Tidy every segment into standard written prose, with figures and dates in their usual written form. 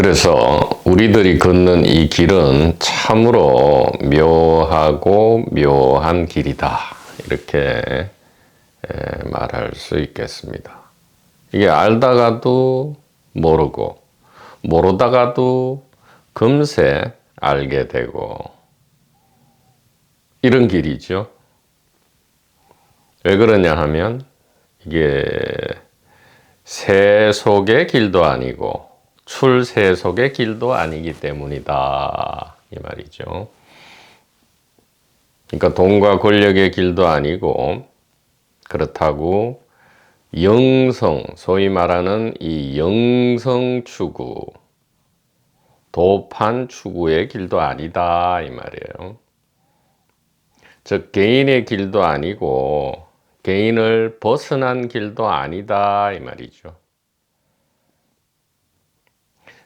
그래서 우리들이 걷는 이 길은 참으로 묘하고 묘한 길이다. 이렇게 말할 수 있겠습니다. 이게 알다가도 모르고, 모르다가도 금세 알게 되고, 이런 길이죠. 왜 그러냐 하면, 이게 세속의 길도 아니고, 출세속의 길도 아니기 때문이다. 이 말이죠. 그러니까 돈과 권력의 길도 아니고, 그렇다고 영성, 소위 말하는 이 영성 추구, 도판 추구의 길도 아니다. 이 말이에요. 즉, 개인의 길도 아니고, 개인을 벗어난 길도 아니다. 이 말이죠.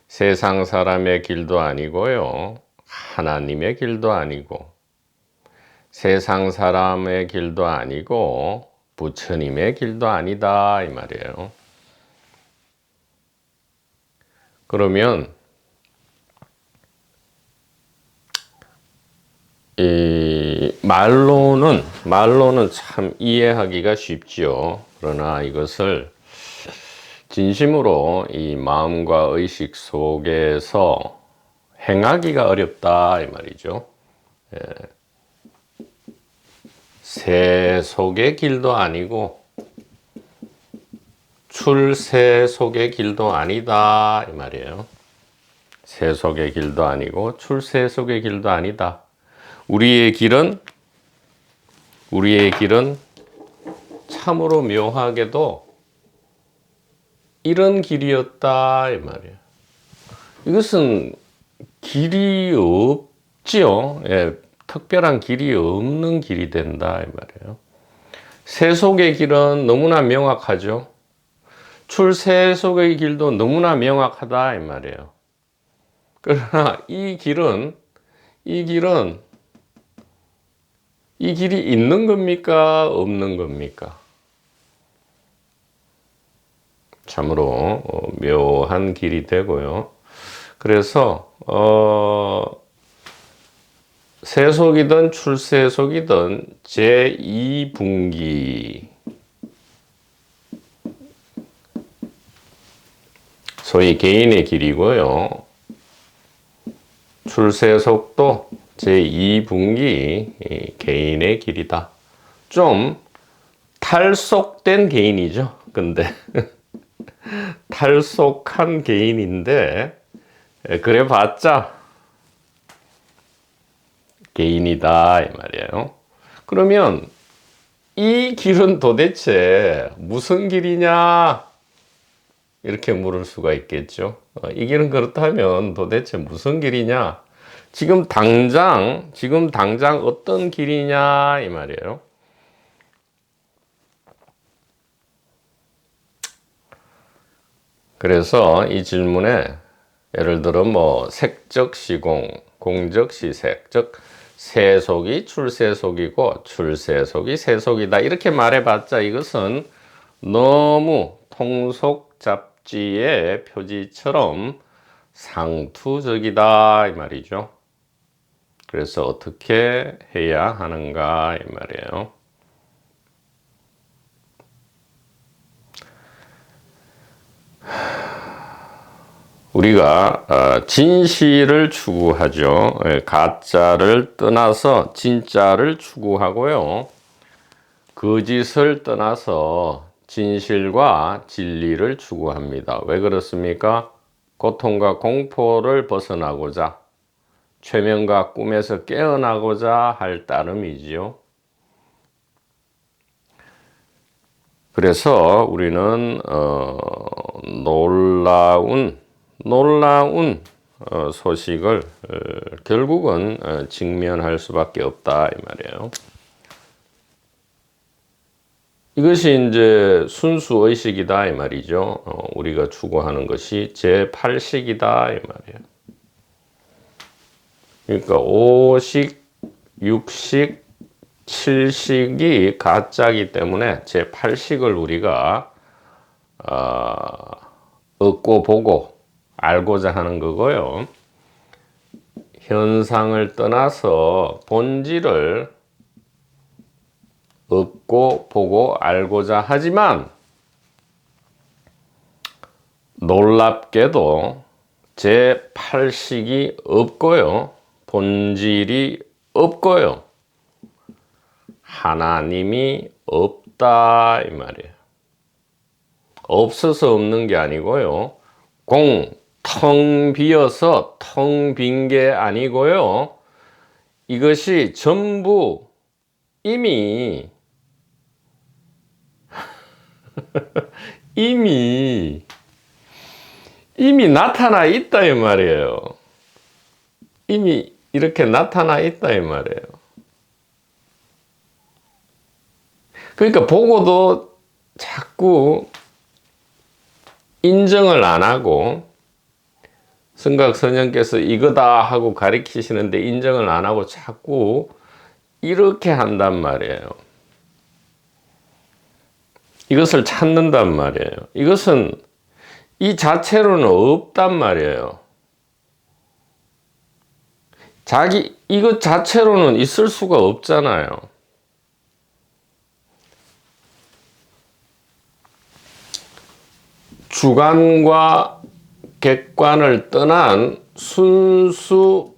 세상 사람의 길도 아니고요. 하나님의 길도 아니고, 세상 사람의 길도 아니고, 부처님의 길도 아니다. 이 말이에요. 그러면, 이 말로는 참 이해하기가 쉽지요. 그러나 이것을 진심으로 이 마음과 의식 속에서 행하기가 어렵다 이 말이죠. 세속의 길도 아니고 출세속의 길도 아니다 이 말이에요. 세속의 길도 아니고 출세속의 길도 아니다. 우리의 길은 참으로 묘하게도 이런 길이었다 이 말이에요. 이것은 길이 없지요. 예, 특별한 길이 없는 길이 된다 이 말이에요. 세속의 길은 너무나 명확하죠. 출세속의 길도 너무나 명확하다 이 말이에요. 그러나 이 길이 있는 겁니까? 없는 겁니까? 참으로 묘한 길이 되고요. 그래서 세속이든 출세속이든 제2분기, 소위 개인의 길이고요. 출세속도 제2분기 개인의 길이다. 좀 탈속된 개인이죠. 근데 탈속한 개인인데 그래 봤자 개인이다 이 말이에요. 그러면 이 길은 도대체 무슨 길이냐 이렇게 물을 수가 있겠죠. 이 길은 그렇다면 도대체 무슨 길이냐, 지금 당장 어떤 길이냐 이 말이에요. 그래서 이 질문에 예를 들어 뭐 색적 시공, 공적 시색, 즉 세속이 출세속이고 출세속이 세속이다 이렇게 말해봤자 이것은 너무 통속 잡지의 표지처럼 상투적이다 이 말이죠. 그래서 어떻게 해야 하는가 이 말이에요. 우리가 진실을 추구하죠. 가짜를 떠나서 진짜를 추구하고요. 거짓을 떠나서 진실과 진리를 추구합니다. 왜 그렇습니까? 고통과 공포를 벗어나고자, 최면과 꿈에서 깨어나고자 할 따름이지요. 그래서 우리는 놀라운 소식을 결국은 직면할 수밖에 없다 이 말이에요. 이것이 이제 순수 의식이다 이 말이죠. 우리가 추구하는 것이 제8식이다 이 말이에요. 그러니까 5식, 6식, 7식이 가짜이기 때문에 제8식을 우리가 얻고 보고 알고자 하는 거고요. 현상을 떠나서 본질을 얻고 보고 알고자 하지만 놀랍게도 제8식이 없고요. 본질이 없고요. 하나님이 없다 이 말이에요. 없어서 없는 게 아니고요. 텅 비어서 텅 빈 게 아니고요. 이것이 전부 이미 이미 나타나 있다 이 말이에요. 이미 이렇게 나타나 있다 이 말이에요. 그러니까 보고도 자꾸 인정을 안 하고 성각선생께서 이거다 하고 가리키시는데 인정을 안 하고 자꾸 이렇게 한단 말이에요. 이것을 찾는단 말이에요. 이것은 이 자체로는 없단 말이에요. 이것 자체로는 있을 수가 없잖아요. 주관과 객관을 떠난 순수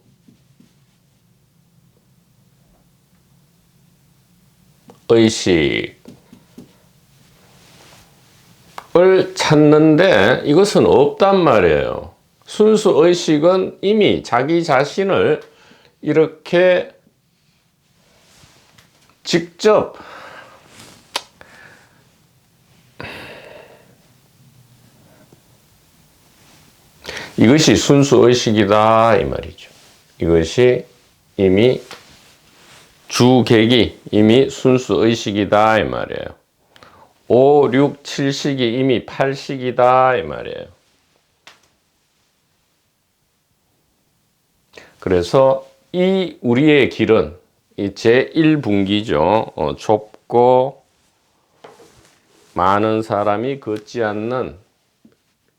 의식을 찾는데 이것은 없단 말이에요. 순수 의식은 이미 자기 자신을 이렇게 직접 이것이 순수 의식이다 이 말이죠. 이것이 이미 주객이 이미 순수 의식이다 이 말이에요. 5, 6, 7식이 이미 8식이다 이 말이에요. 그래서 이 우리의 길은 이 제1분기죠. 좁고 많은 사람이 걷지 않는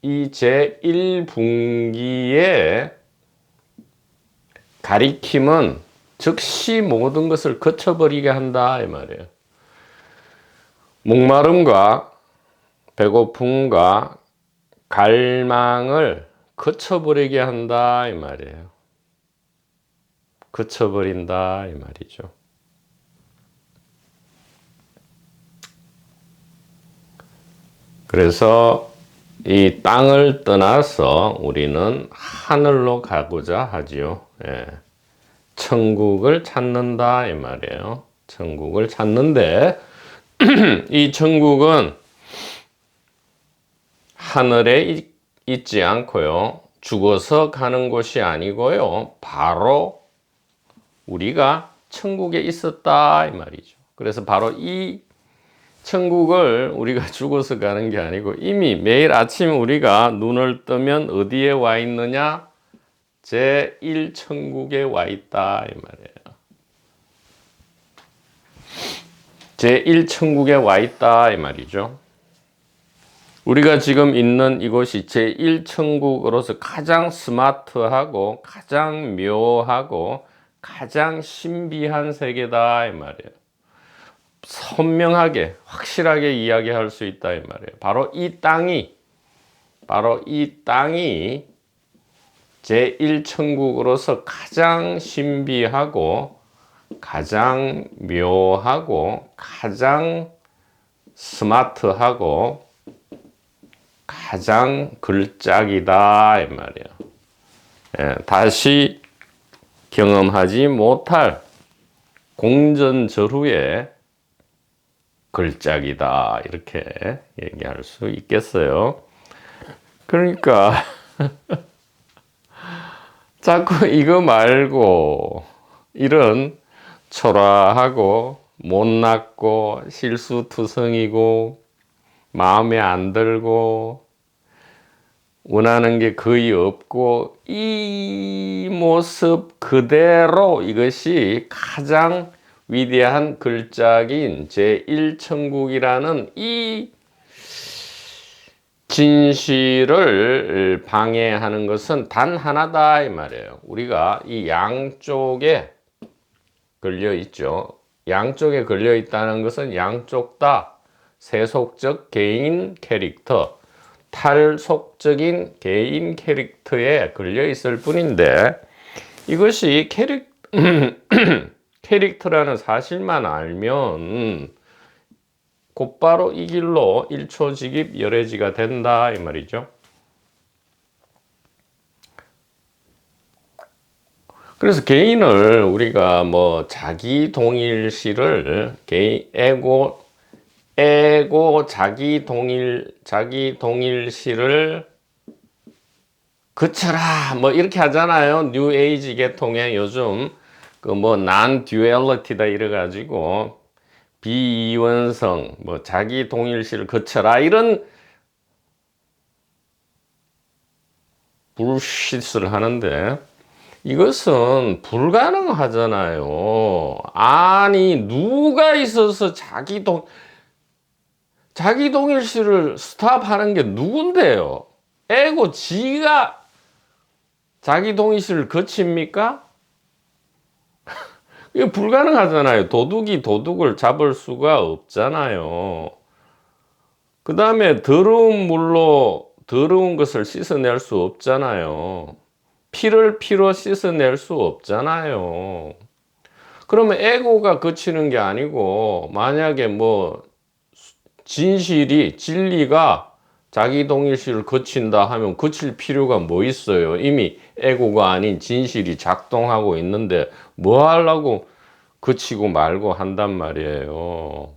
이 제1분기의 가리킴은 즉시 모든 것을 거쳐버리게 한다 이 말이에요. 목마름과 배고픔과 갈망을 거쳐버리게 한다 이 말이에요. 거쳐버린다 이 말이죠. 그래서 이 땅을 떠나서 우리는 하늘로 가고자 하지요. 예. 천국을 찾는다 이 말이에요. 천국을 찾는데 이 천국은 하늘에 있지 않고요. 죽어서 가는 곳이 아니고요. 바로 우리가 천국에 있었다 이 말이죠. 그래서 바로 이 천국을 우리가 죽어서 가는 게 아니고 이미 매일 아침 우리가 눈을 뜨면 어디에 와 있느냐? 제1천국에 와 있다 이 말이에요. 제1천국에 와 있다 이 말이죠. 우리가 지금 있는 이곳이 제1천국으로서 가장 스마트하고 가장 묘하고 가장 신비한 세계다 이 말이에요. 선명하게 확실하게 이야기할 수 있다 이 말이에요. 바로 이 땅이 제1천국으로서 가장 신비하고 가장 묘하고 가장 스마트하고 가장 걸작이다 이 말이에요. 예, 다시 경험하지 못할 공전저후의 걸작이다 이렇게 얘기할 수 있겠어요. 그러니까 자꾸 이거 말고 이런 초라하고 못났고 실수투성이고 마음에 안 들고 원하는 게 거의 없고 이 모습 그대로 이것이 가장 위대한 걸작인 제1천국이라는 이 진실을 방해하는 것은 단 하나다 이 말이에요. 우리가 이 양쪽에 걸려 있죠. 양쪽에 걸려 있다는 것은 양쪽 다 세속적 개인 캐릭터, 탈속적인 개인 캐릭터에 걸려 있을 뿐인데, 이것이 캐릭터라는 사실만 알면 곧바로 이 길로 일초직입 열애지가 된다 이 말이죠. 그래서 개인을 우리가 뭐 자기 동일시를 에고 자기 동일시를 그쳐라 뭐 이렇게 하잖아요. 뉴 에이지 계통에 요즘 그 뭐 난 듀얼리티다 이래 가지고 비이원성 뭐 자기 동일시를 그쳐라 이런 불시를 하는데, 이것은 불가능하잖아요. 아니 누가 있어서 자기 동일시를 스탑하는 게 누군데요? 에고 지가 자기 동일시를 거칩니까? 이게 불가능하잖아요. 도둑이 도둑을 잡을 수가 없잖아요. 그 다음에 더러운 물로 더러운 것을 씻어낼 수 없잖아요. 피를 피로 씻어낼 수 없잖아요. 그러면 에고가 거치는 게 아니고, 만약에 뭐 진리가 자기 동일시를 거친다 하면 거칠 필요가 뭐 있어요? 이미 에고가 아닌 진실이 작동하고 있는데 뭐 하려고 거치고 말고 한단 말이에요.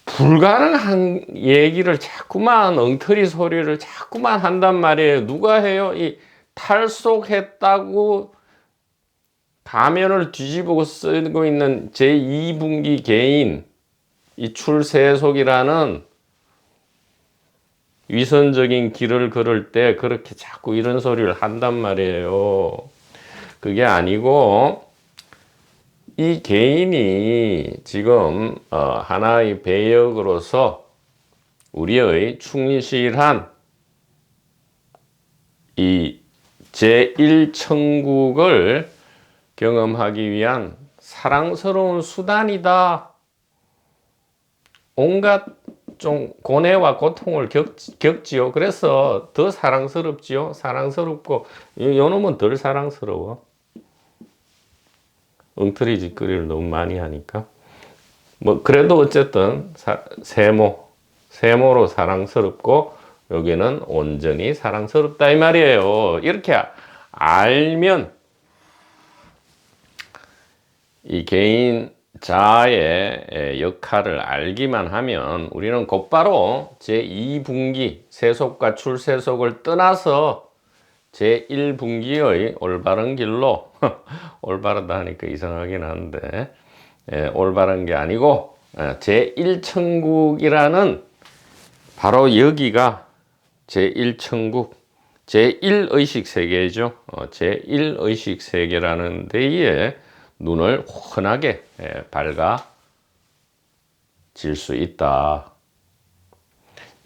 불가능한 얘기를 자꾸만 엉터리 소리를 자꾸만 한단 말이에요. 누가 해요? 이 탈속했다고 가면을 뒤집어 쓰고 있는 제2분기 개인, 이 출세속이라는 위선적인 길을 걸을 때 그렇게 자꾸 이런 소리를 한단 말이에요. 그게 아니고, 이 개인이 지금 하나의 배역으로서 우리의 충실한 이 제1천국을 경험하기 위한 사랑스러운 수단이다. 온갖 좀 고뇌와 고통을 겪지요. 그래서 더 사랑스럽지요. 사랑스럽고, 요놈은 덜 사랑스러워. 엉터리 짓거리를 너무 많이 하니까. 뭐 그래도 어쨌든 세모로 사랑스럽고, 여기는 온전히 사랑스럽다 이 말이에요. 이렇게 알면, 이 개인 자아의 역할을 알기만 하면 우리는 곧바로 제2분기 세속과 출세속을 떠나서 제1분기의 올바른 길로 올바르다 하니까 이상하긴 한데, 올바른 게 아니고 제1천국이라는 바로 여기가 제1천국, 제1의식 세계죠. 제1의식 세계라는 데에 눈을 환하게 밝아질 수 있다.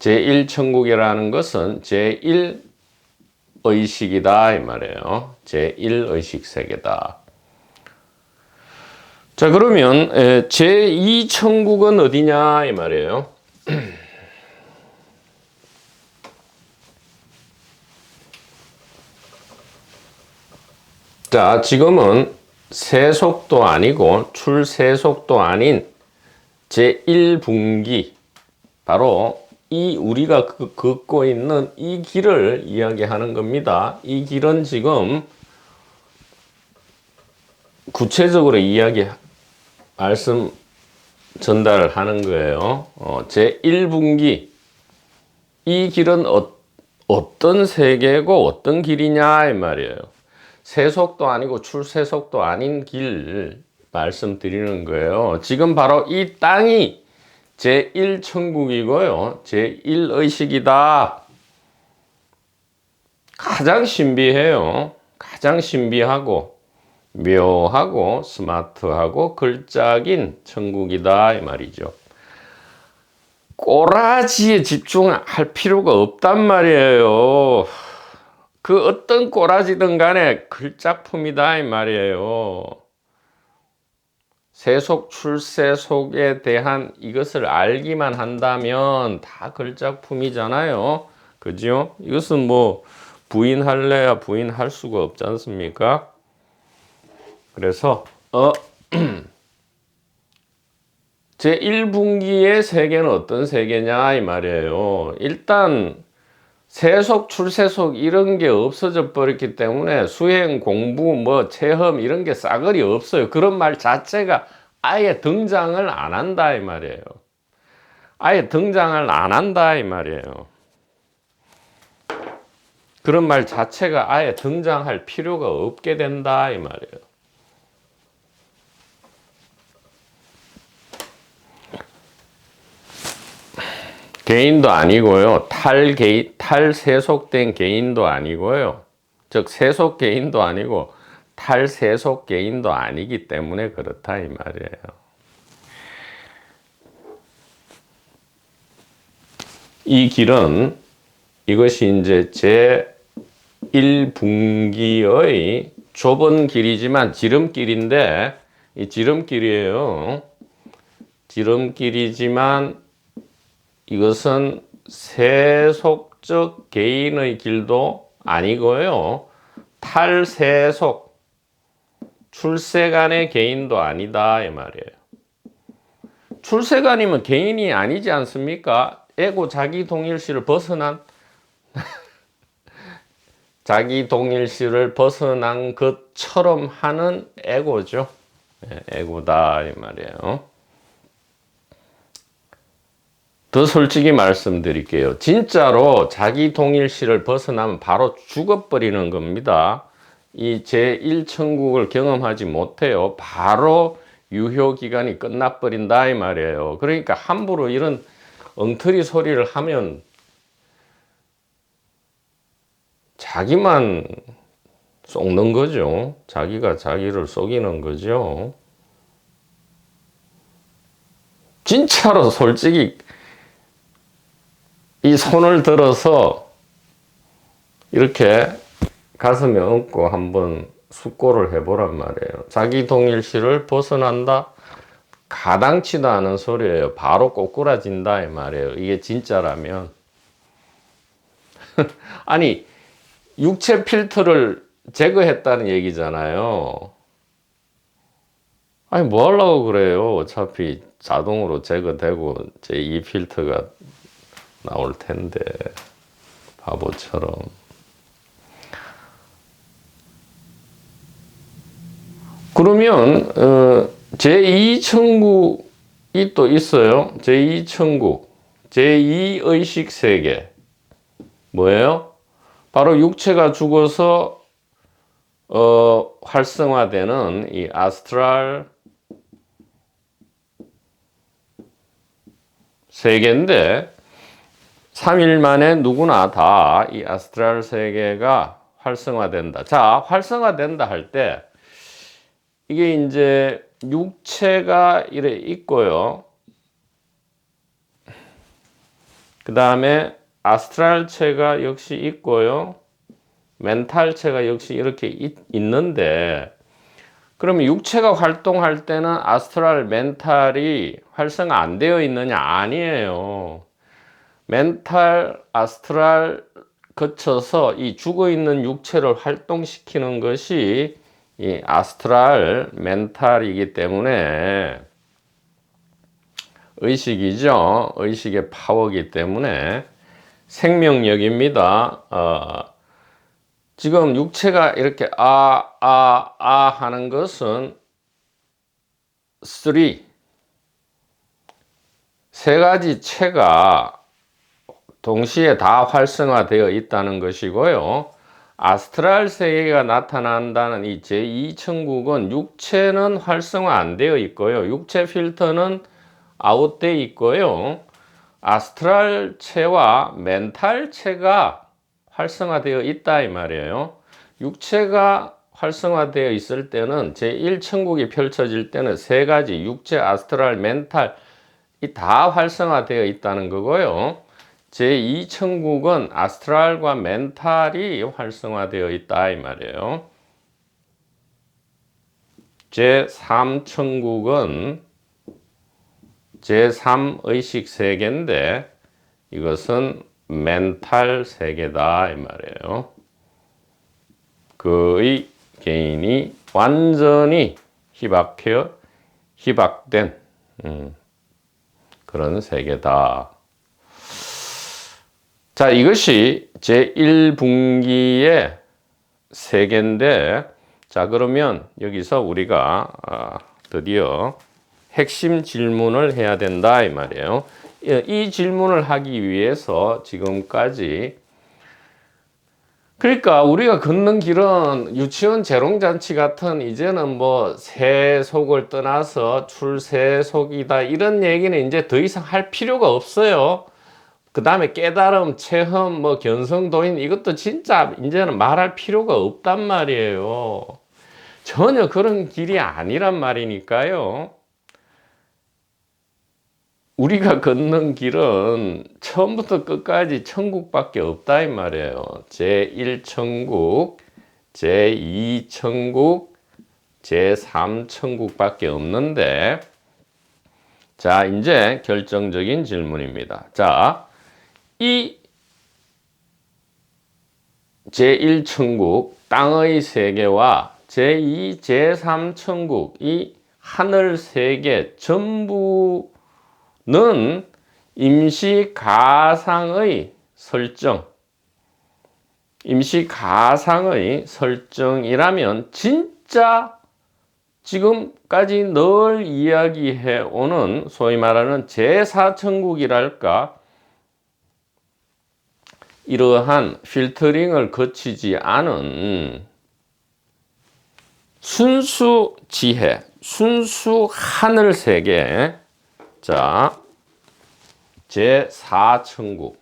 제1천국이라는 것은 제1의식이다 이 말이에요. 제1의식 세계다. 자, 그러면 제2천국은 어디냐 이 말이에요. 자, 지금은 세속도 아니고 출세속도 아닌 제1분기, 바로 이 우리가 걷고 있는 이 길을 이야기하는 겁니다. 이 길은 지금 구체적으로 말씀 전달을 하는 거예요. 제1분기, 이 길은 어떤 세계고 어떤 길이냐 이 말이에요. 세속도 아니고 출세속도 아닌 길 말씀드리는 거예요. 지금 바로 이 땅이 제1천국이고요. 제1의식이다. 가장 신비해요. 가장 신비하고 묘하고 스마트하고 걸작인 천국이다 이 말이죠. 꼬라지에 집중할 필요가 없단 말이에요. 그 어떤 꼬라지든 간에 글작품이다 이 말이에요. 세속, 출세속에 대한 이것을 알기만 한다면 다 글작품이잖아요. 그죠? 이것은 뭐 부인할래야 부인할 수가 없지 않습니까? 그래서 제1분기의 세계는 어떤 세계냐 이 말이에요. 일단 세속, 출세속 이런 게 없어져 버렸기 때문에 수행, 공부, 뭐 체험 이런 게 싸그리 없어요. 그런 말 자체가 아예 등장을 안 한다 이 말이에요. 아예 등장을 안 한다 이 말이에요. 그런 말 자체가 아예 등장할 필요가 없게 된다 이 말이에요. 개인도 아니고요. 탈세속된 개인도 아니고요. 즉 세속 개인도 아니고 탈세속 개인도 아니기 때문에 그렇다 이 말이에요. 이 길은 이것이 이제 제 1분기의 좁은 길이지만 지름길인데 이 지름길이에요. 지름길이지만 이것은 세속적 개인의 길도 아니고요. 탈세속, 출세간의 개인도 아니다 이 말이에요. 출세간이면 개인이 아니지 않습니까? 에고 자기 동일시를 벗어난 자기 동일시를 벗어난 것처럼 하는 에고죠. 에고다 이 말이에요. 더 솔직히 말씀드릴게요. 진짜로 자기 동일시를 벗어나면 바로 죽어버리는 겁니다. 이 제1천국을 경험하지 못해요. 바로 유효기간이 끝나버린다 이 말이에요. 그러니까 함부로 이런 엉터리 소리를 하면 자기만 속는 거죠. 자기가 자기를 속이는 거죠. 진짜로 솔직히 이 손을 들어서 이렇게 가슴에 얹고 한번 숙고를 해보란 말이에요. 자기 동일시를 벗어난다? 가당치도 않은 소리예요. 바로 꼬꾸라진다 이 말이에요. 이게 진짜라면. 아니 육체 필터를 제거했다는 얘기잖아요. 아니 뭐 하려고 그래요. 어차피 자동으로 제거되고 제2 필터가 나올 텐데 바보처럼. 그러면 제2천국이 또 있어요. 제2천국, 제2의식 세계 뭐예요? 바로 육체가 죽어서 활성화되는 이 아스트랄 세계인데 3일 만에 누구나 다 이 아스트랄 세계가 활성화된다. 자, 활성화된다 할 때 이게 이제 육체가 이래 있고요. 그 다음에 아스트랄체가 역시 있고요. 멘탈체가 역시 이렇게 있는데 그러면 육체가 활동할 때는 아스트랄, 멘탈이 활성화 안 되어 있느냐? 아니에요. 멘탈, 아스트랄 거쳐서 이 죽어있는 육체를 활동시키는 것이 이 아스트랄, 멘탈이기 때문에 의식이죠. 의식의 파워이기 때문에 생명력입니다. 지금 육체가 이렇게 하는 것은 세 가지 체가 동시에 다 활성화되어 있다는 것이고요. 아스트랄 세계가 나타난다는 이 제2천국은 육체는 활성화 안 되어 있고요. 육체 필터는 아웃되어 있고요. 아스트랄 체와 멘탈 체가 활성화되어 있다 이 말이에요. 육체가 활성화되어 있을 때는 제1천국이 펼쳐질 때는 세 가지 육체, 아스트랄, 멘탈 다 활성화되어 있다는 거고요. 제2 천국은 아스트랄과 멘탈이 활성화되어 있다 이 말이에요. 제3 천국은 제3의식 세계인데 이것은 멘탈 세계다 이 말이에요. 그의 개인이 완전히 희박된 그런 세계다. 자, 이것이 제1분기의 세계인데, 자, 그러면 여기서 우리가 드디어 핵심 질문을 해야 된다 이 말이에요. 이 질문을 하기 위해서 지금까지, 그러니까 우리가 걷는 길은 유치원 재롱잔치 같은, 이제는 뭐 세속을 떠나서 출세속이다 이런 얘기는 이제 더 이상 할 필요가 없어요. 그 다음에 깨달음, 체험, 뭐 견성도인, 이것도 진짜 이제는 말할 필요가 없단 말이에요. 전혀 그런 길이 아니란 말이니까요. 우리가 걷는 길은 처음부터 끝까지 천국밖에 없다 이 말이에요. 제1천국, 제2천국, 제3천국밖에 없는데, 자, 이제 결정적인 질문입니다. 자, 이 제1천국, 땅의 세계와 제2, 제3천국, 이 하늘 세계 전부는 임시 가상의 설정이라면 진짜 지금까지 늘 이야기해 오는 소위 말하는 제4천국이랄까, 이러한 필터링을 거치지 않은 순수 지혜, 순수 하늘 세계, 자, 제4천국,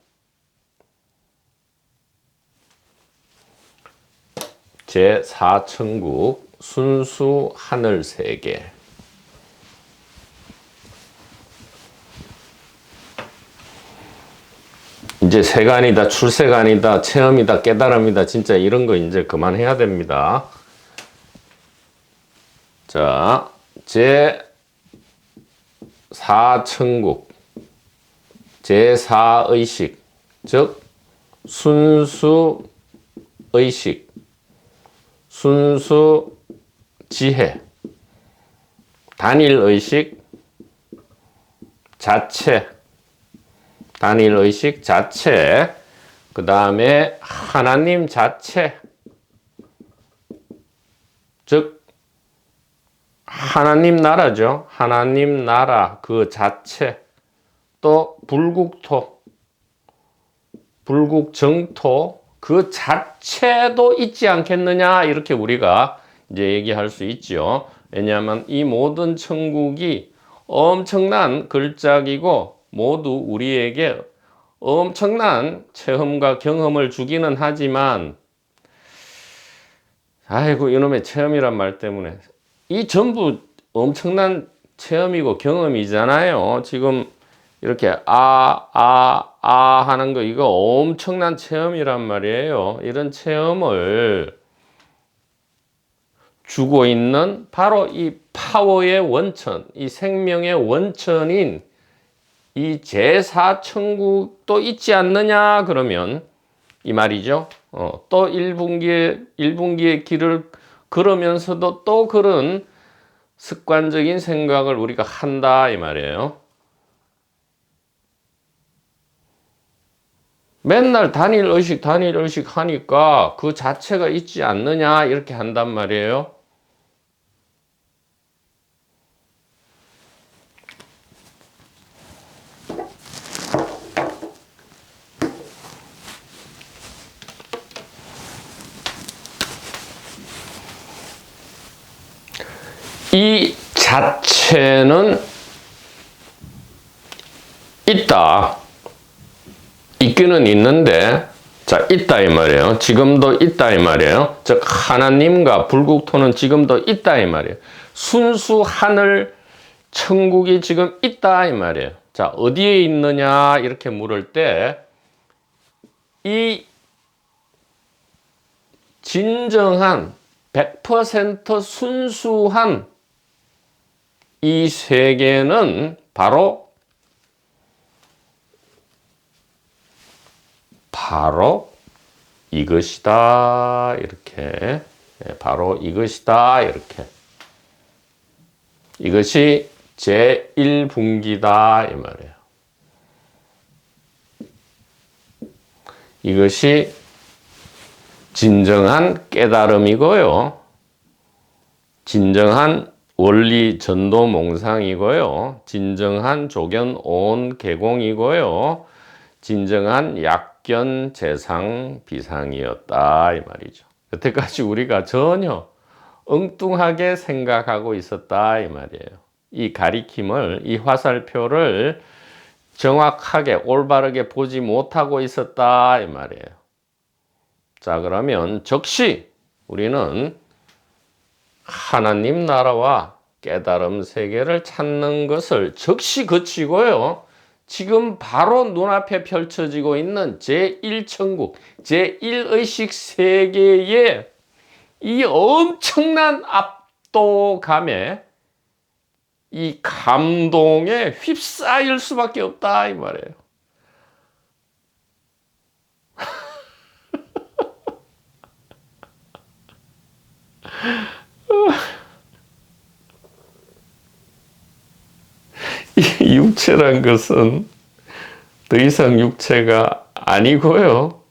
제4천국, 순수 하늘 세계. 이제 세간이다, 출세간이다, 체험이다, 깨달음이다, 진짜 이런 거 이제 그만해야 됩니다. 자, 제4천국, 제4의식, 즉 순수의식, 순수 지혜, 단일의식 자체, 단일의식 자체, 그 다음에 하나님 자체, 즉 하나님 나라죠. 하나님 나라 그 자체, 또 불국토, 불국정토 그 자체도 있지 않겠느냐, 이렇게 우리가 이제 얘기할 수 있죠. 왜냐하면 이 모든 천국이 엄청난 걸작이고 모두 우리에게 엄청난 체험과 경험을 주기는 하지만, 아이고 이놈의 체험이란 말 때문에 이 전부 엄청난 체험이고 경험이잖아요. 지금 이렇게 하는 거, 이거 엄청난 체험이란 말이에요. 이런 체험을 주고 있는 바로 이 파워의 원천, 이 생명의 원천인 이 제4천국도 있지 않느냐 그러면 이 말이죠. 또 1분기의 길을 걸으면서도 또 그런 습관적인 생각을 우리가 한다 이 말이에요. 맨날 단일의식 하니까 그 자체가 있지 않느냐 이렇게 한단 말이에요. 이 자체는 있다. 있기는 있는데, 자, 있다 이 말이에요. 지금도 있다 이 말이에요. 즉 하나님과 불국토는 지금도 있다 이 말이에요. 순수 하늘 천국이 지금 있다 이 말이에요. 자, 어디에 있느냐 이렇게 물을 때 이 진정한 100% 순수한 이 세계는 바로 이것이다 이렇게, 바로 이것이다 이렇게, 이것이 제1분기다 이 말이에요. 이것이 진정한 깨달음이고요, 진정한 원리 전도 몽상이고요, 진정한 조견 온 개공이고요, 진정한 약견 재상 비상이었다 이 말이죠. 여태까지 우리가 전혀 엉뚱하게 생각하고 있었다 이 말이에요. 이 가리킴을, 이 화살표를 정확하게 올바르게 보지 못하고 있었다 이 말이에요. 자, 그러면 즉시 우리는 하나님 나라와 깨달음 세계를 찾는 것을 즉시 거치고요, 지금 바로 눈앞에 펼쳐지고 있는 제1천국, 제1의식 세계의 이 엄청난 압도감에, 이 감동에 휩싸일 수밖에 없다 이 말이에요. 이 육체란 것은 더 이상 육체가 아니고요,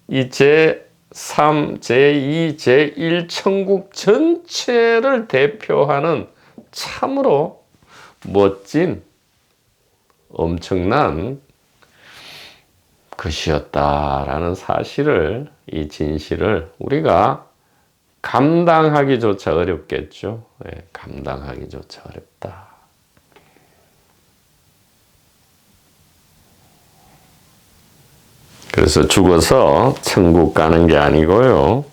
이 제3, 제2, 제1 천국 전체를 대표하는 참으로 멋진 엄청난 것이었다라는 사실을, 이 진실을 우리가 감당하기조차 어렵겠죠. 감당하기조차 어렵다. 그래서 죽어서 천국 가는 게 아니고요,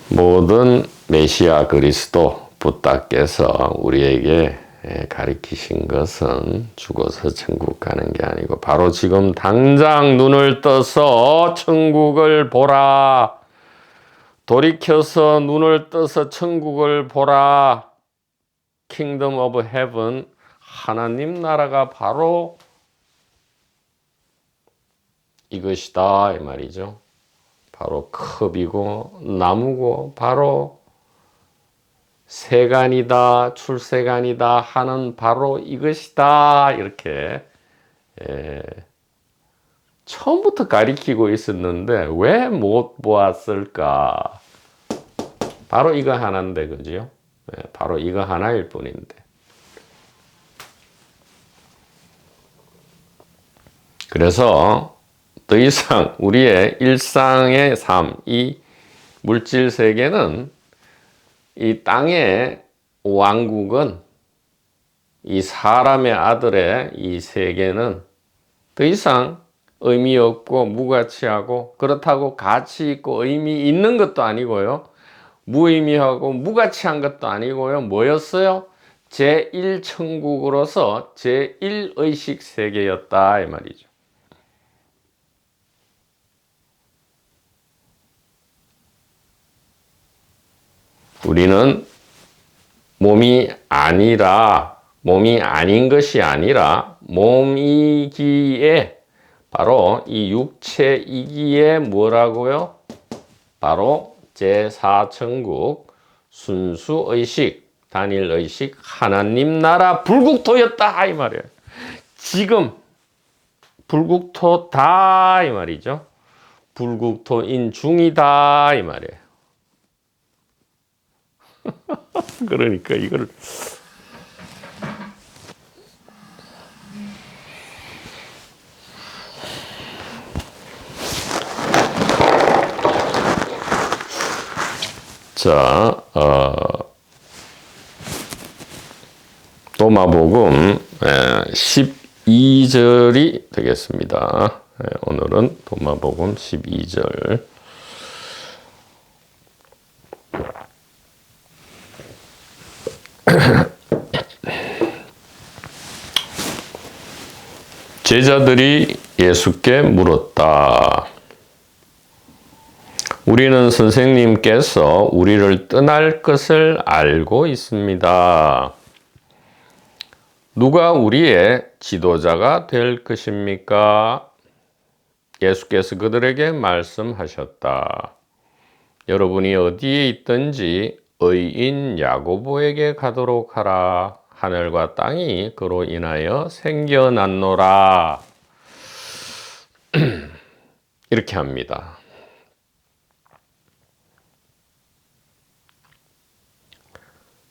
모든 메시아 그리스도 붓다께서 우리에게 가르치신 것은 죽어서 천국 가는 게 아니고 바로 지금 당장 눈을 떠서 천국을 보라. 돌이켜서 눈을 떠서 천국을 보라. Kingdom of Heaven, 하나님 나라가 바로 이것이다 이 말이죠. 바로 컵이고 나무고 바로 세간이다, 출세간이다 하는 바로 이것이다 이렇게 처음부터 가리키고 있었는데 왜 못 보았을까? 바로 이거 하나인데, 그죠? 바로 이거 하나일 뿐인데. 그래서 더 이상 우리의 일상의 삶, 이 물질 세계는, 이 땅의 왕국은, 이 사람의 아들의 이 세계는 더 이상 의미 없고 무가치하고, 그렇다고 가치 있고 의미 있는 것도 아니고요, 무의미하고 무가치한 것도 아니고요, 뭐였어요? 제1천국으로서 제1의식 세계였다 이 말이죠. 우리는 몸이 아닌 것이 아니라 몸이기에, 바로 이 육체이기에 뭐라고요? 바로 제4천국 순수의식, 단일의식 하나님 나라 불국토였다 이 말이에요. 지금 불국토다 이 말이죠. 불국토인 중이다 이 말이에요. 그러니까 이걸 자, 도마복음 12절이 되겠습니다. 오늘은 도마복음 12절. 제자들이 예수께 물었다. 우리는 선생님께서 우리를 떠날 것을 알고 있습니다. 누가 우리의 지도자가 될 것입니까? 예수께서 그들에게 말씀하셨다. 여러분이 어디에 있든지 의인 야고보에게 가도록 하라. 하늘과 땅이 그로 인하여 생겨났노라. 이렇게 합니다.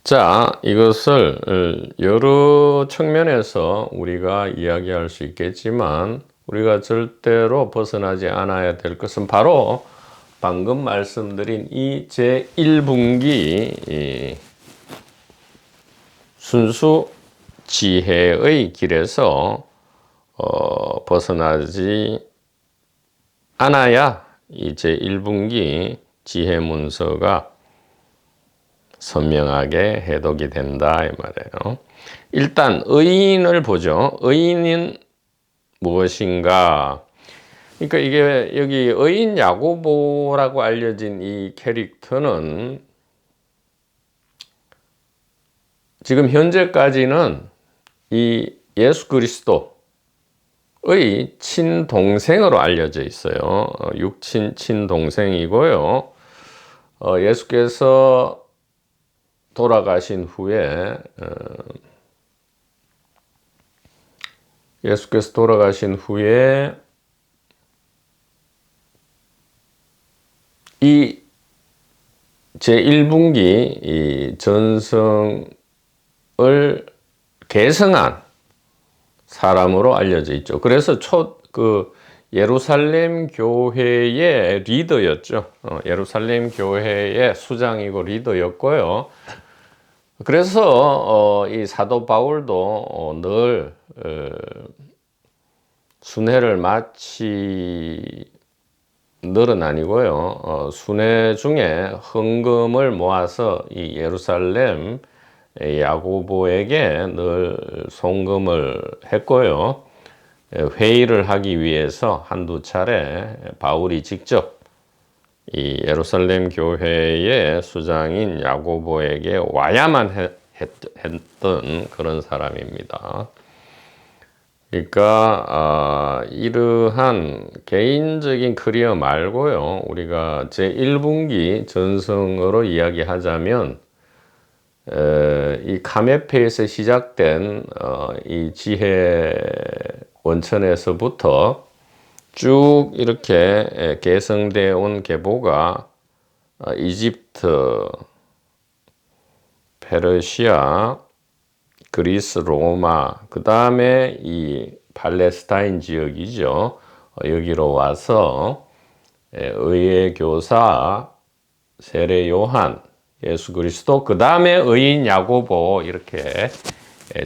자, 이것을 여러 측면에서 우리가 이야기할 수 있겠지만 우리가 절대로 벗어나지 않아야 될 것은 바로 방금 말씀드린 이 제1분기 순수 지혜의 길에서 벗어나지 않아야 이 제1분기 지혜 문서가 선명하게 해독이 된다 이 말이에요. 일단 의인을 보죠. 의인은 무엇인가? 그러니까 이게 여기 의인 야고보라고 알려진 이 캐릭터는 지금 현재까지는 이 예수 그리스도의 친동생으로 알려져 있어요. 육친 친동생이고요. 예수께서 돌아가신 후에 이 제1분기 이 전성을 계승한 사람으로 알려져 있죠. 그래서 예루살렘 교회의 리더였죠. 예루살렘 교회의 수장이고 리더였고요. 그래서 이 사도 바울도 늘 순회를 늘은 아니고요. 순회 중에 헌금을 모아서 이 예루살렘 야고보에게 늘 송금을 했고요. 회의를 하기 위해서 한두 차례 바울이 직접 이 예루살렘 교회의 수장인 야고보에게 와야만 했던 그런 사람입니다. 그러니까 이러한 개인적인 커리어 말고요. 우리가 제1분기 전성으로 이야기하자면 이 카메페에서 시작된 이 지혜 원천에서부터 쭉 이렇게 계승되어 온 계보가 이집트, 페르시아, 그리스, 로마, 그 다음에 이 팔레스타인 지역이죠. 여기로 와서 의의 교사, 세례 요한, 예수 그리스도, 그 다음에 의인 야고보 이렇게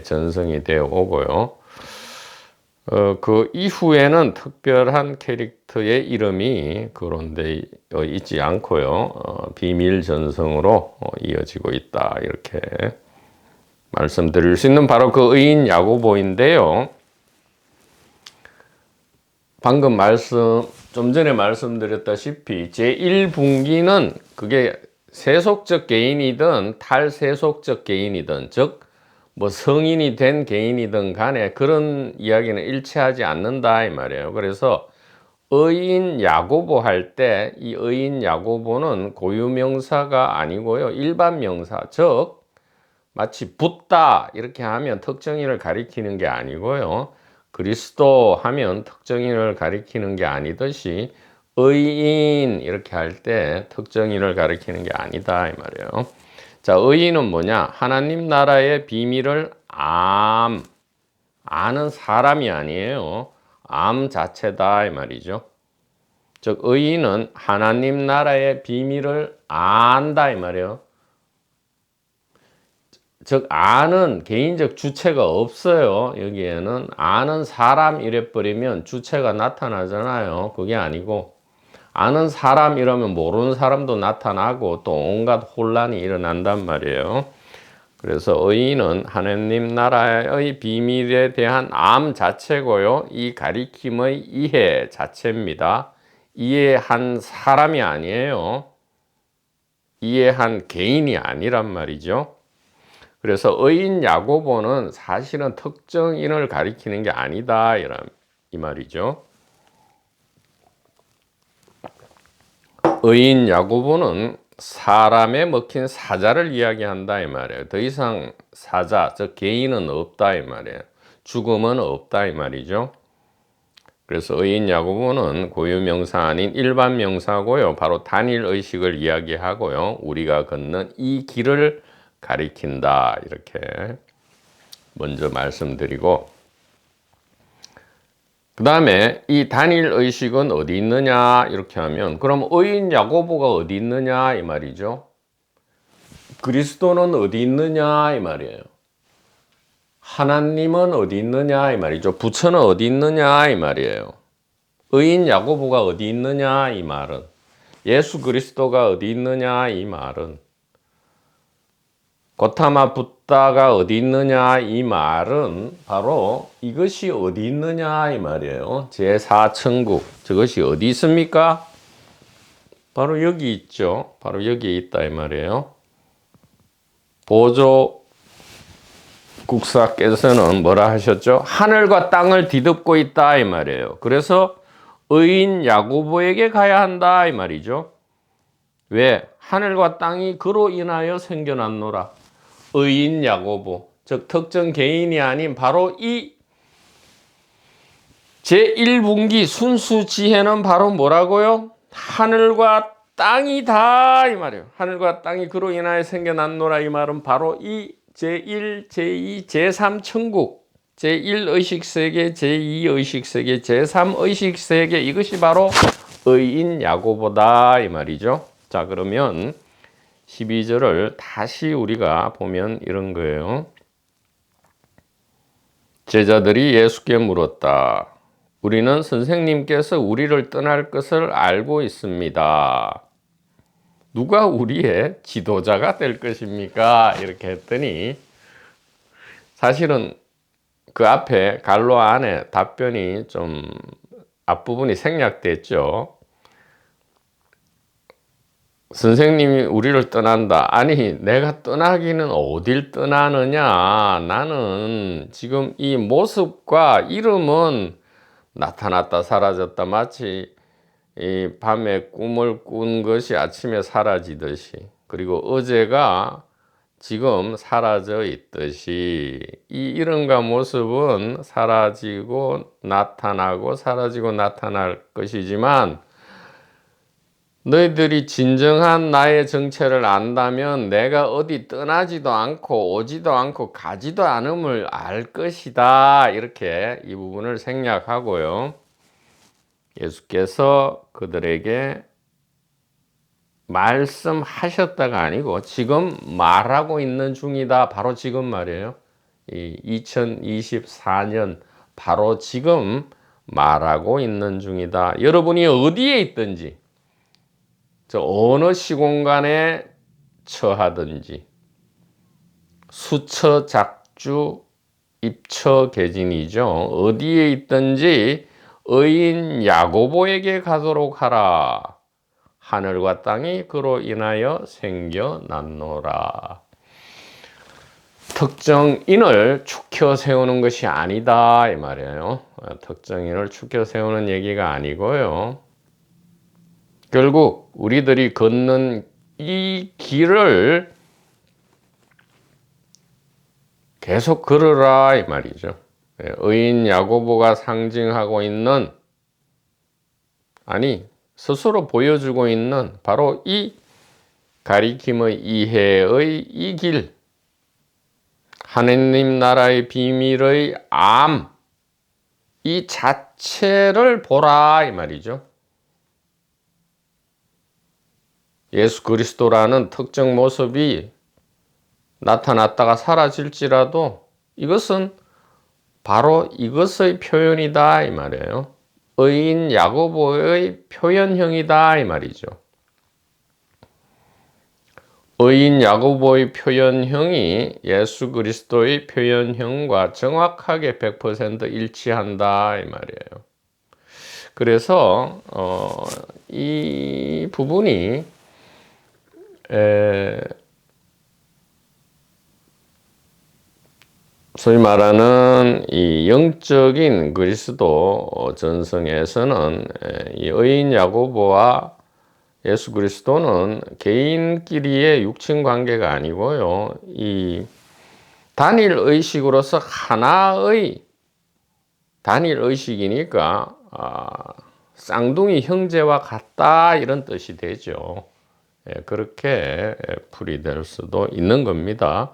전성이 되어 오고요. 그 이후에는 특별한 캐릭터의 이름이 거론되어 있지 않고요. 비밀 전성으로 이어지고 있다. 이렇게 말씀드릴 수 있는 바로 그 의인 야고보인데요. 방금 좀 전에 말씀드렸다시피 제1분기는 그게 세속적 개인이든 탈세속적 개인이든 즉 뭐 성인이 된 개인이든 간에 그런 이야기는 일치하지 않는다 이 말이에요. 그래서 의인 야고보 할 때 이 의인 야고보는 고유명사가 아니고요. 일반 명사 즉 마치 붙다 이렇게 하면 특정인을 가리키는 게 아니고요. 그리스도 하면 특정인을 가리키는 게 아니듯이 의인 이렇게 할 때 특정인을 가리키는 게 아니다 이 말이에요. 자, 의인은 뭐냐? 하나님 나라의 비밀을 아는 사람이 아니에요. 암 자체다 이 말이죠. 즉 의인은 하나님 나라의 비밀을 안다 이 말이에요. 즉 아는 개인적 주체가 없어요. 여기에는 아는 사람 이래버리면 주체가 나타나잖아요. 그게 아니고 아는 사람 이러면 모르는 사람도 나타나고 또 온갖 혼란이 일어난단 말이에요. 그래서 의인은 하느님 나라의 비밀에 대한 암 자체고요. 이 가리킴의 이해 자체입니다. 이해한 사람이 아니에요. 이해한 개인이 아니란 말이죠. 그래서 의인 야고보는 사실은 특정인을 가리키는 게 아니다 이 말이죠. 의인 야고보는 사람에 먹힌 사자를 이야기한다 이 말이에요. 더 이상 사자, 즉 개인은 없다 이 말이에요. 죽음은 없다 이 말이죠. 그래서 의인 야고보는 고유명사 아닌 일반 명사고요. 바로 단일 의식을 이야기하고요. 우리가 걷는 이 길을 가리킨다 이렇게 먼저 말씀드리고, 그 다음에 이 단일 의식은 어디 있느냐 이렇게 하면, 그럼 의인 야고보가 어디 있느냐 이 말이죠. 그리스도는 어디 있느냐 이 말이에요. 하나님은 어디 있느냐 이 말이죠. 부처는 어디 있느냐 이 말이에요. 의인 야고보가 어디 있느냐 이 말은, 예수 그리스도가 어디 있느냐 이 말은, 고타마 붓다가 어디 있느냐 이 말은 바로 이것이 어디 있느냐 이 말이에요. 제4천국, 저것이 어디 있습니까? 바로 여기 있죠. 바로 여기에 있다 이 말이에요. 보조 국사께서는 뭐라 하셨죠? 하늘과 땅을 뒤덮고 있다 이 말이에요. 그래서 의인 야고보에게 가야 한다 이 말이죠. 왜? 하늘과 땅이 그로 인하여 생겨났노라. 의인 야고보, 즉 특정 개인이 아닌 바로 이 제1분기 순수 지혜는 바로 뭐라고요? 하늘과 땅이다 이 말이에요. 하늘과 땅이 그로 인하여 생겨났노라 이 말은 바로 이 제1, 제2, 제3 천국, 제1의식세계, 제2의식세계, 제3의식세계, 이것이 바로 의인 야고보다 이 말이죠. 자, 그러면 12절을 다시 우리가 보면 이런 거예요. 제자들이 예수께 물었다. 우리는 선생님께서 우리를 떠날 것을 알고 있습니다. 누가 우리의 지도자가 될 것입니까? 이렇게 했더니 사실은 그 앞에 갈로 안에 답변이 좀 앞부분이 생략됐죠. 선생님이 우리를 떠난다. 아니, 내가 떠나기는 어딜 떠나느냐. 나는 지금 이 모습과 이름은 나타났다 사라졌다, 마치 이 밤에 꿈을 꾼 것이 아침에 사라지듯이, 그리고 어제가 지금 사라져 있듯이 이 이름과 모습은 사라지고 나타나고 사라지고 나타날 것이지만, 너희들이 진정한 나의 정체를 안다면 내가 어디 떠나지도 않고 오지도 않고 가지도 않음을 알 것이다. 이렇게 이 부분을 생략하고요. 예수께서 그들에게 말씀하셨다가 아니고 지금 말하고 있는 중이다. 바로 지금 말이에요. 이 2024년 바로 지금 말하고 있는 중이다. 여러분이 어디에 있든지, 저 어느 시공간에 처하든지, 수처 작주 입처 계진이죠. 어디에 있든지 의인 야고보에게 가도록 하라. 하늘과 땅이 그로 인하여 생겨났노라. 특정인을 축혀 세우는 것이 아니다 이 말이에요. 특정인을 축혀 세우는 얘기가 아니고요. 결국 우리들이 걷는 이 길을 계속 걸으라 이 말이죠. 의인 야고보가 상징하고 있는, 아니 스스로 보여주고 있는 바로 이 가리킴의 이해의 이 길, 하느님 나라의 비밀의 암, 이 자체를 보라 이 말이죠. 예수 그리스도라는 특정 모습이 나타났다가 사라질지라도 이것은 바로 이것의 표현이다 이 말이에요. 의인 야고보의 표현형이다 이 말이죠. 의인 야고보의 표현형이 예수 그리스도의 표현형과 정확하게 100% 일치한다 이 말이에요. 그래서 이 부분이 소위 말하는 이 영적인 그리스도 전성에서는 이 의인 야고보와 예수 그리스도는 개인끼리의 육친 관계가 아니고요. 이 단일 의식으로서 하나의 단일 의식이니까 쌍둥이 형제와 같다 이런 뜻이 되죠. 그렇게 풀이될 수도 있는 겁니다.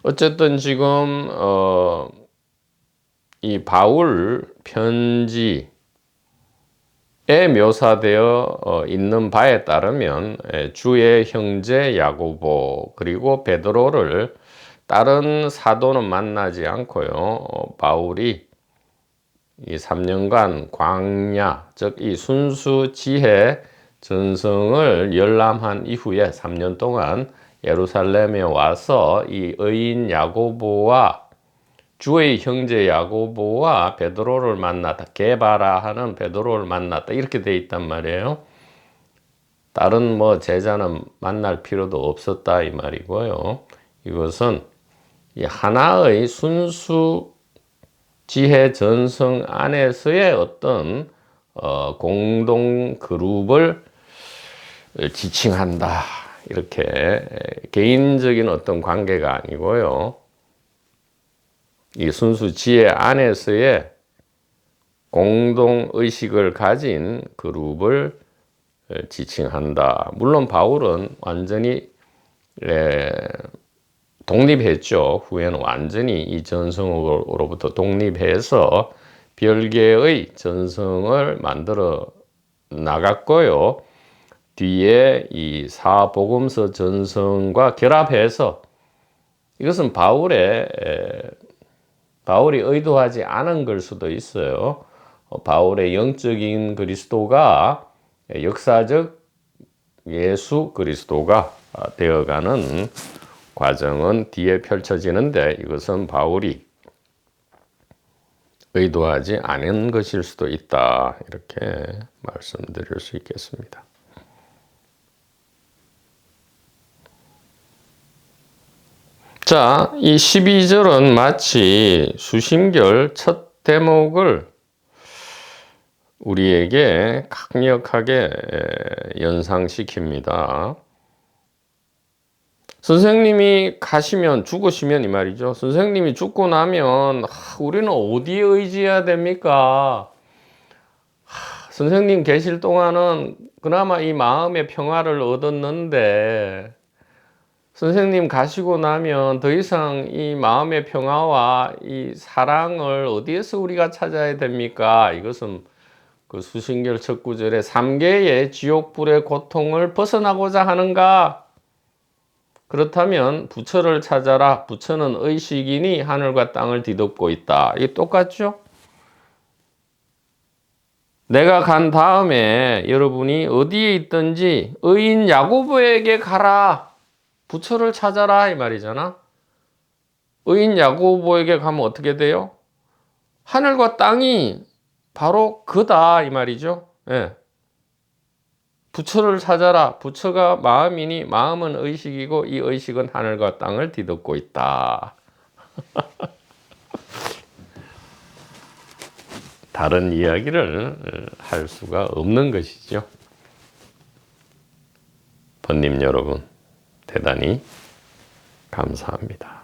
어쨌든 지금 이 바울 편지에 묘사되어 있는 바에 따르면 주의 형제 야고보 그리고 베드로를 다른 사도는 만나지 않고요. 바울이 이 3년간 광야, 즉 이 순수 지혜 전성을 열람한 이후에 3년 동안 예루살렘에 와서 이 의인 야고보와 주의 형제 야고보와 베드로를 만났다. 게바라 하는 베드로를 만났다. 이렇게 돼 있단 말이에요. 다른 제자는 만날 필요도 없었다 이 말이고요. 이것은 이 하나의 순수 지혜 전성 안에서의 어떤 공동 그룹을 지칭한다. 이렇게 개인적인 어떤 관계가 아니고요. 이 순수 지혜 안에서의 공동 의식을 가진 그룹을 지칭한다. 물론 바울은 완전히 독립했죠. 후에는 완전히 이 전성으로부터 독립해서 별개의 전성을 만들어 나갔고요. 뒤에 이 사복음서 전성과 결합해서 이것은 바울이 의도하지 않은 걸 수도 있어요. 바울의 영적인 그리스도가 역사적 예수 그리스도가 되어가는 과정은 뒤에 펼쳐지는데 이것은 바울이 의도하지 않은 것일 수도 있다. 이렇게 말씀드릴 수 있겠습니다. 자, 이 12절은 마치 수심결 첫 대목을 우리에게 강력하게 연상시킵니다. 선생님이 가시면 죽으시면 이 말이죠. 선생님이 죽고 나면 우리는 어디에 의지해야 됩니까? 선생님 계실 동안은 그나마 이 마음의 평화를 얻었는데 선생님 가시고 나면 더 이상 이 마음의 평화와 이 사랑을 어디에서 우리가 찾아야 됩니까? 이것은 그 수신결 첫 구절에 3개의 지옥불의 고통을 벗어나고자 하는가? 그렇다면 부처를 찾아라. 부처는 의식이니 하늘과 땅을 뒤덮고 있다. 이게 똑같죠? 내가 간 다음에 여러분이 어디에 있든지 의인 야고보에게 가라. 부처를 찾아라 이 말이잖아. 의인 야고보에게 가면 어떻게 돼요? 하늘과 땅이 바로 그다 이 말이죠. 예. 부처를 찾아라. 부처가 마음이니 마음은 의식이고 이 의식은 하늘과 땅을 뒤덮고 있다. 다른 이야기를 할 수가 없는 것이죠. 번님 여러분, 대단히 감사합니다.